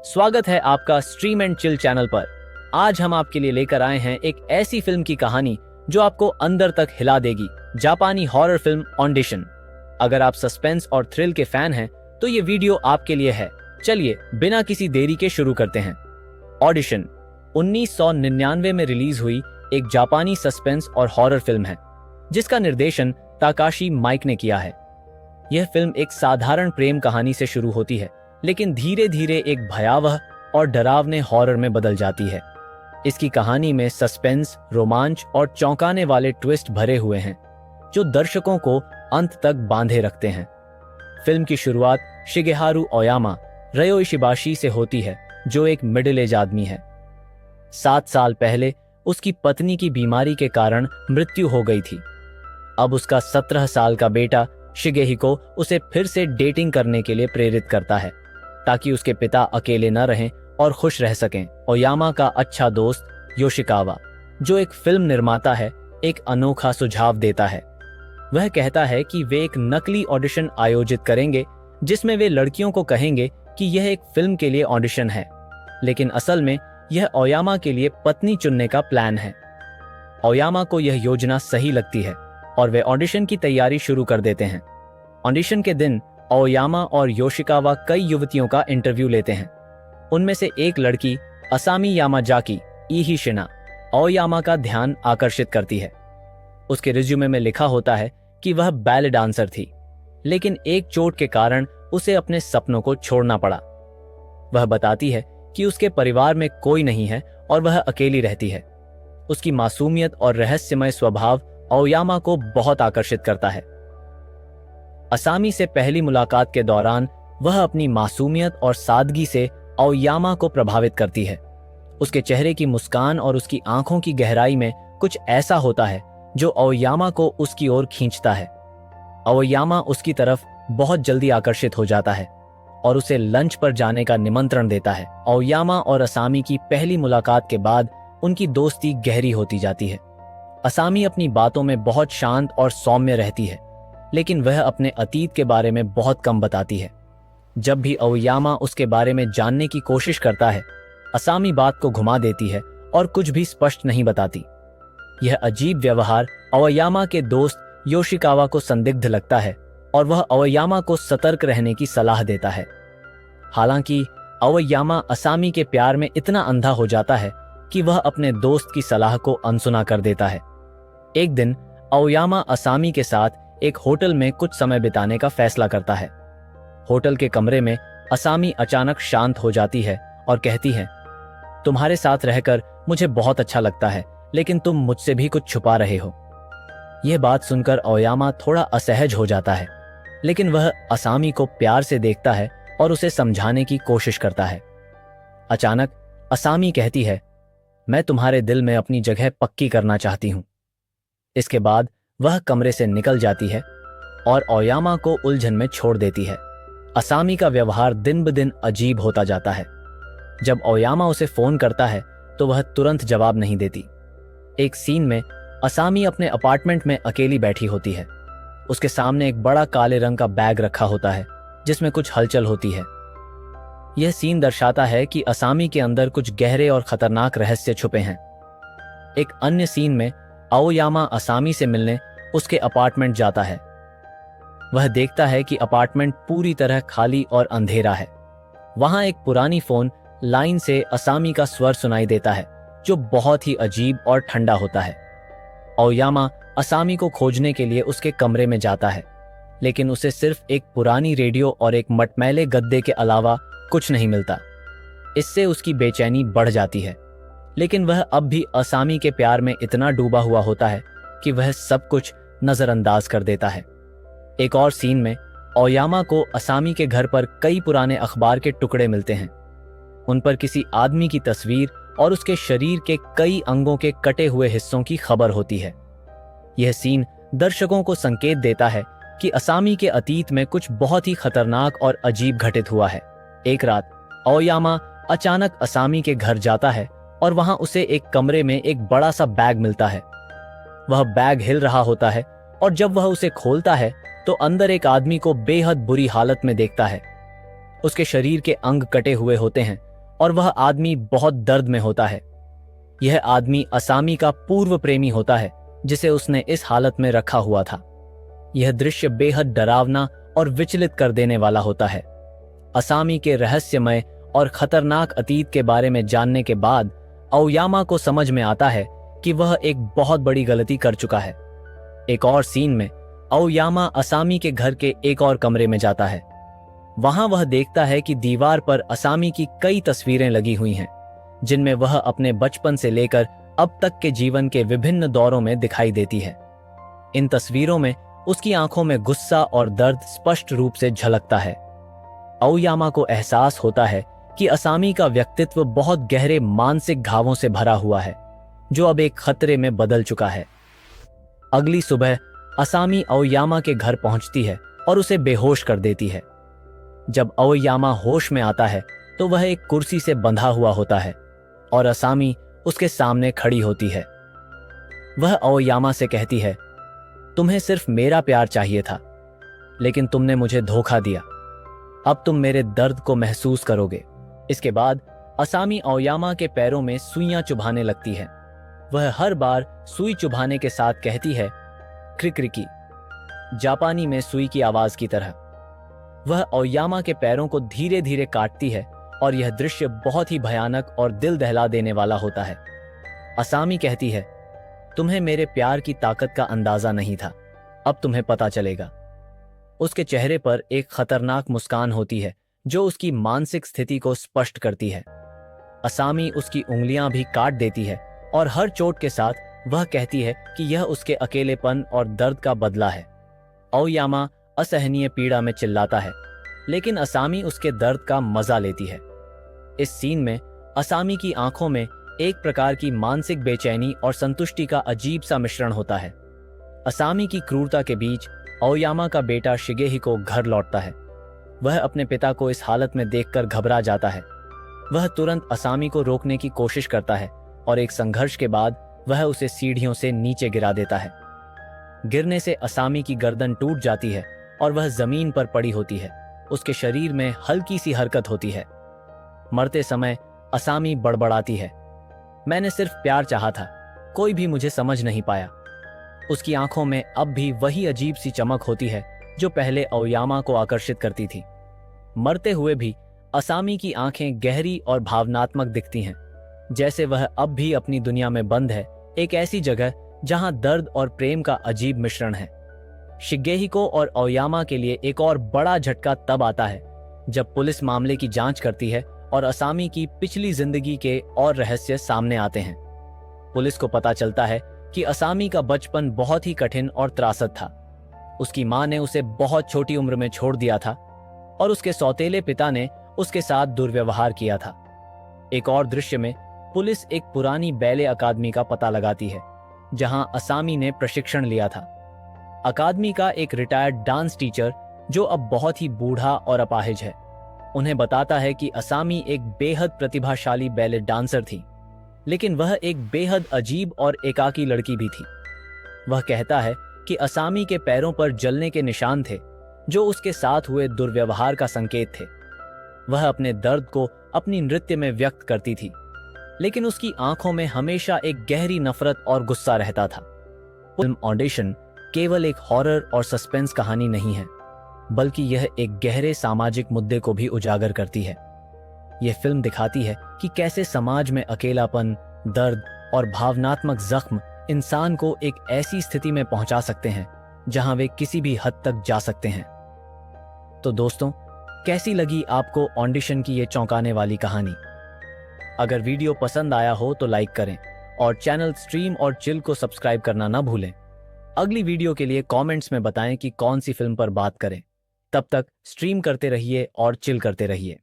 स्वागत है आपका स्ट्रीम एंड चिल चैनल पर। आज हम आपके लिए लेकर आए हैं एक ऐसी फिल्म की कहानी जो आपको अंदर तक हिला देगी। जापानी हॉरर फिल्म ऑडिशन। अगर आप सस्पेंस और थ्रिल के फैन हैं तो ये वीडियो आपके लिए है। चलिए बिना किसी देरी के शुरू करते हैं। ऑडिशन 1999 में रिलीज हुई एक जापानी सस्पेंस और हॉरर फिल्म है जिसका निर्देशन ताकाशी माइक ने किया है। यह फिल्म एक साधारण प्रेम कहानी से शुरू होती है लेकिन धीरे धीरे एक भयावह और डरावने हॉरर में बदल जाती है। इसकी कहानी में सस्पेंस, रोमांच और चौंकाने वाले ट्विस्ट भरे हुए हैं जो दर्शकों को अंत तक बांधे रखते हैं। फिल्म की शुरुआत शिगेहारू ओयामा रयो इशिबाशी से होती है जो एक मिडिल एज आदमी है। 7 साल पहले उसकी पत्नी की बीमारी के कारण मृत्यु हो गई थी। अब उसका 17 साल का बेटा शिगेहिको उसे फिर से डेटिंग करने के लिए प्रेरित करता है ताकि उसके पिता अकेले न रहें और खुश रह सकें। ओयामा का अच्छा दोस्त योशिकावा, जो एक फिल्म निर्माता है, एक अनोखा सुझाव देता है। वह कहता है कि वे एक नकली ऑडिशन आयोजित करेंगे जिसमें वे लड़कियों को कहेंगे कि यह एक फिल्म के लिए ऑडिशन है, लेकिन असल में यह ओयामा के लिए पत्नी चुनने का प्लान है। ओयामा को यह योजना सही लगती है और वे ऑडिशन की तैयारी शुरू कर देते हैं। ऑडिशन के दिन ओयामा और योशिकावा कई युवतियों का इंटरव्यू लेते हैं। उनमें से एक लड़की असामी यामाजाकी ईही शिना ओयामा का ध्यान आकर्षित करती है। उसके रिज्यूमे में लिखा होता है कि वह बैले डांसर थी, लेकिन एक चोट के कारण उसे अपने सपनों को छोड़ना पड़ा। वह बताती है कि उसके परिवार में कोई नहीं है और वह अकेली रहती है। उसकी मासूमियत और रहस्यमय स्वभाव ओयामा को बहुत आकर्षित करता है। असामी से पहली मुलाकात के दौरान वह अपनी मासूमियत और सादगी से ओयामा को प्रभावित करती है। उसके चेहरे की मुस्कान और उसकी आंखों की गहराई में कुछ ऐसा होता है जो ओयामा को उसकी ओर खींचता है। ओयामा उसकी तरफ बहुत जल्दी आकर्षित हो जाता है और उसे लंच पर जाने का निमंत्रण देता है। ओयामा और असामी की पहली मुलाकात के बाद उनकी दोस्ती गहरी होती जाती है। असामी अपनी बातों में बहुत शांत और सौम्य रहती है, लेकिन वह अपने अतीत के बारे में बहुत कम बताती है। जब भी ओयामा उसके बारे में जानने की कोशिश करता है, असामी बात को घुमा देती है और कुछ भी स्पष्ट नहीं बताती। यह अजीब व्यवहार ओयामा के दोस्त योशिकावा को संदिग्ध लगता है और वह ओयामा को सतर्क रहने की सलाह देता है। हालांकि ओयामा असामी के प्यार में इतना अंधा हो जाता है कि वह अपने दोस्त की सलाह को अनसुना कर देता है। एक दिन ओयामा असामी के साथ एक होटल में कुछ समय बिताने का फैसला करता है। होटल के कमरे में असामी अचानक शांत हो जाती है और कहती है, तुम्हारे साथ रहकर मुझे बहुत अच्छा लगता है, लेकिन तुम मुझसे भी कुछ छुपा रहे हो। यह बात सुनकर ओयामा थोड़ा असहज हो जाता है, लेकिन वह असामी को प्यार से देखता है और उसे समझाने की कोशिश करता है। अचानक असामी कहती है, मैं तुम्हारे दिल में अपनी जगह पक्की करना चाहती हूं। इसके बाद वह कमरे से निकल जाती है और ओयामा को उलझन में छोड़ देती है। असामी का व्यवहार दिन ब दिन अजीब होता जाता है। जब ओयामा उसे फोन करता है तो वह तुरंत जवाब नहीं देती। एक सीन में असामी अपने अपार्टमेंट में अकेली बैठी होती है। उसके सामने एक बड़ा काले रंग का बैग रखा होता है जिसमें कुछ हलचल होती है। यह सीन दर्शाता है कि असामी के अंदर कुछ गहरे और खतरनाक रहस्य छुपे हैं। एक अन्य सीन में ओयामा असामी से मिलने उसके अपार्टमेंट जाता है। वह देखता है कि अपार्टमेंट पूरी तरह खाली और अंधेरा है। वहां एक पुरानी फोन लाइन से असामी का स्वर सुनाई देता है जो बहुत ही अजीब और ठंडा होता है। ओयामा असामी को खोजने के लिए उसके कमरे में जाता है, लेकिन उसे सिर्फ एक पुरानी रेडियो और एक मटमैले गद्दे के अलावा कुछ नहीं मिलता। इससे उसकी बेचैनी बढ़ जाती है, लेकिन वह अब भी असामी के प्यार में इतना डूबा हुआ होता है कि वह सब कुछ नजरअंदाज कर देता है। एक और सीन में ओयामा को असामी के घर पर कई पुराने अखबार के टुकड़े मिलते हैं। उन पर किसी आदमी की तस्वीर और उसके शरीर के कई अंगों के कटे हुए हिस्सों की खबर होती है। यह सीन दर्शकों को संकेत देता है कि असामी के अतीत में कुछ बहुत ही खतरनाक और अजीब घटित हुआ है। एक रात ओयामा अचानक असामी के घर जाता है और वहां उसे एक कमरे में एक बड़ा सा बैग मिलता है। वह बैग हिल रहा होता है और जब वह उसे खोलता है तो अंदर एक आदमी को बेहद बुरी हालत में देखता है। उसके शरीर के अंग कटे हुए होते हैं और वह आदमी बहुत दर्द में होता है। यह आदमी असामी का पूर्व प्रेमी होता है जिसे उसने इस हालत में रखा हुआ था। यह दृश्य बेहद डरावना और विचलित कर देने वाला होता है। असामी के रहस्यमय और खतरनाक अतीत के बारे में जानने के बाद अओयामा को समझ में आता है कि वह एक बहुत बड़ी गलती कर चुका है। एक और सीन में अओयामा असामी के घर के एक और कमरे में जाता है। वहां वह देखता है कि दीवार पर असामी की कई तस्वीरें लगी हुई हैं, जिनमें वह अपने बचपन से लेकर अब तक के जीवन के विभिन्न दौरों में दिखाई देती है। इन तस्वीरों में उसकी आंखों में गुस्सा और दर्द स्पष्ट रूप से झलकता है। अओयामा को एहसास होता है कि असामी का व्यक्तित्व बहुत गहरे मानसिक घावों से भरा हुआ है, जो अब एक खतरे में बदल चुका है। अगली सुबह असामी अओयामा के घर पहुंचती है और उसे बेहोश कर देती है। जब अओयामा होश में आता है तो वह एक कुर्सी से बंधा हुआ होता है और असामी उसके सामने खड़ी होती है। वह अओयामा से कहती है, तुम्हें सिर्फ मेरा प्यार चाहिए था, लेकिन तुमने मुझे धोखा दिया। अब तुम मेरे दर्द को महसूस करोगे। इसके बाद असामी अओयामा के पैरों में सुइयां चुभाने लगती है। वह हर बार सुई चुभाने के साथ कहती है, क्रिक्रिकी, जापानी में सुई की आवाज की तरह। वह अओयामा के पैरों को धीरे धीरे काटती है और यह दृश्य बहुत ही भयानक और दिल दहला देने वाला होता है। असामी कहती है, तुम्हें मेरे प्यार की ताकत का अंदाजा नहीं था, अब तुम्हें पता चलेगा। उसके चेहरे पर एक खतरनाक मुस्कान होती है जो उसकी मानसिक स्थिति को स्पष्ट करती है। असामी उसकी उंगलियां भी काट देती है और हर चोट के साथ वह कहती है कि यह उसके अकेलेपन और दर्द का बदला है। अओयामा असहनीय पीड़ा में चिल्लाता है, लेकिन असामी उसके दर्द का मजा लेती है। इस सीन में असामी की आंखों में एक प्रकार की मानसिक बेचैनी और संतुष्टि का अजीब सा मिश्रण होता है। असामी की क्रूरता के बीच अओयामा का बेटा शिगेही घर लौटता है। वह अपने पिता को इस हालत में देखकर घबरा जाता है। वह तुरंत असामी को रोकने की कोशिश करता है और एक संघर्ष के बाद वह उसे सीढ़ियों से नीचे गिरा देता है। गिरने से असामी की गर्दन टूट जाती है और वह जमीन पर पड़ी होती है। उसके शरीर में हल्की सी हरकत होती है। मरते समय असामी बड़बड़ाती है, मैंने सिर्फ प्यार चाहा था, कोई भी मुझे समझ नहीं पाया। उसकी आंखों में अब भी वही अजीब सी चमक होती है जो पहले अओयामा को आकर्षित करती थी। मरते हुए भी असामी की आंखें गहरी और भावनात्मक दिखती हैं, जैसे वह अब भी अपनी दुनिया में बंद है, एक ऐसी जगह जहां दर्द और प्रेम का अजीब मिश्रण है। शिगेहिको और अओयामा के लिए एक और बड़ा झटका तब आता है जब पुलिस मामले की जांच करती है और असामी की पिछली जिंदगी के और रहस्य सामने आते हैं। पुलिस को पता चलता है कि असामी का बचपन बहुत ही कठिन और त्रासद था। उसकी मां ने उसे बहुत छोटी उम्र में छोड़ दिया था और उसके सौतेले पिता ने उसके साथ दुर्व्यवहार किया था। एक और दृश्य में पुलिस एक पुरानी बैले अकादमी का पता लगाती है जहां असामी ने प्रशिक्षण लिया था। अकादमी का एक रिटायर्ड डांस टीचर जो अब बहुत ही बूढ़ा और अपाहिज है, उन्हें बताता है कि असामी एक बेहद प्रतिभाशाली बैले डांसर थी, लेकिन वह एक बेहद अजीब और एकाकी लड़की भी थी। वह कहता है कि असामी के पैरों पर जलने के निशान थे जो उसके साथ हुए दुर्व्यवहार का संकेत थे। वह अपने दर्द को अपनी नृत्य में व्यक्त करती थी, लेकिन उसकी आंखों में हमेशा एक गहरी नफरत और गुस्सा रहता था। फिल्म ऑडिशन केवल एक हॉरर और सस्पेंस कहानी नहीं है, बल्कि यह एक गहरे सामाजिक मुद्दे को भी उजागर करती है। यह फिल्म दिखाती है कि कैसे समाज में अकेलापन, दर्द और भावनात्मक जख्म इंसान को एक ऐसी स्थिति में पहुंचा सकते हैं जहां वे किसी भी हद तक जा सकते हैं। तो दोस्तों, कैसी लगी आपको ऑडिशन की ये चौंकाने वाली कहानी? अगर वीडियो पसंद आया हो तो लाइक करें और चैनल स्ट्रीम और चिल को सब्सक्राइब करना ना भूलें। अगली वीडियो के लिए कमेंट्स में बताएं कि कौन सी फिल्म पर बात करें। तब तक स्ट्रीम करते रहिए और चिल करते रहिए।